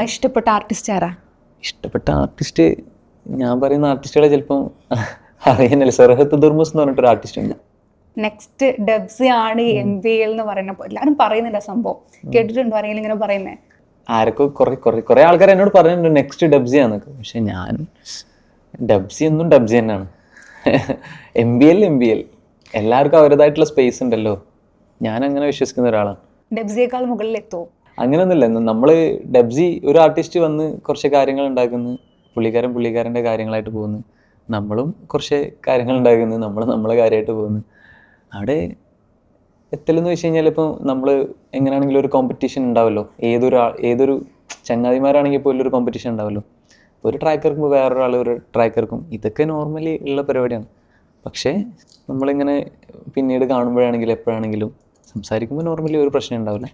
ഇഷ്ടപ്പെട്ട ആർട്ടിസ്റ്റ് ആരാ? ഇഷ്ടപ്പെട്ട ആർട്ടിസ്റ്റ് ഞാൻ പറയുന്ന ആർട്ടിസ്റ്റുകളെ ചിലപ്പം അറിയുന്നില്ല. സർഹത്ത് ദുർമുസ് എന്ന് പറഞ്ഞിട്ടൊരു ആർട്ടിസ്റ്റ് ഉണ്ട്. നെക്സ്റ്റ് ഡബ്സി ആണ് MBL എന്ന് പറയുന്നത് എല്ലാവരും പറയുന്നില്ല. സംഭവം കേട്ടിട്ടുണ്ടോ ആരെങ്കിലും ഇങ്ങനെ പറയുന്നേ? ആരൊക്കെ കുറെ ആൾക്കാർ എന്നോട് പറഞ്ഞിട്ടുണ്ട് നെക്സ്റ്റ് ഡബ്സി ആന്നൊക്കെ. പക്ഷെ ഞാൻ ഡബ്സി എന്നും ഡബ്സി തന്നെയാണ്. MBL എല്ലാവർക്കും അവരുടേതായിട്ടുള്ള സ്പേസ് ഉണ്ടല്ലോ. ഞാൻ അങ്ങനെ വിശ്വസിക്കുന്ന ഒരാളാണ്. ഡബ്സിയേക്കാൾ മുകളിൽ എത്തുമോ? അങ്ങനെയൊന്നുമില്ല. നമ്മൾ ഡബ്സി ഒരു ആർട്ടിസ്റ്റ് വന്ന് കുറച്ച് കാര്യങ്ങൾ ഉണ്ടാക്കുന്നു, പുള്ളിക്കാരൻ്റെ കാര്യങ്ങളായിട്ട് പോകുന്നു. നമ്മളും കുറച്ച് കാര്യങ്ങൾ ഉണ്ടാക്കുന്നു, നമ്മളെ കാര്യമായിട്ട് പോകുന്നു. അവിടെ എത്തലെന്ന് വെച്ച് കഴിഞ്ഞാൽ ഇപ്പം നമ്മൾ എങ്ങനെയാണെങ്കിലും ഒരു കോമ്പറ്റീഷൻ ഉണ്ടാവുമല്ലോ. ഏതൊരു ചങ്ങാതിമാരാണെങ്കിൽ പോലും ഒരു കോമ്പറ്റീഷൻ ഉണ്ടാവുമല്ലോ. ഒരു ട്രാക്കർക്കും വേറൊരാൾ ഒരു ട്രാക്കർക്കും ഇതൊക്കെ നോർമലി ഉള്ള പരിപാടിയാണ്. പക്ഷേ നമ്മളിങ്ങനെ പിന്നീട് കാണുമ്പോഴാണെങ്കിലും എപ്പോഴാണെങ്കിലും സംസാരിക്കുമ്പോൾ നോർമലി ഒരു പ്രശ്നം ഉണ്ടാവില്ലേ.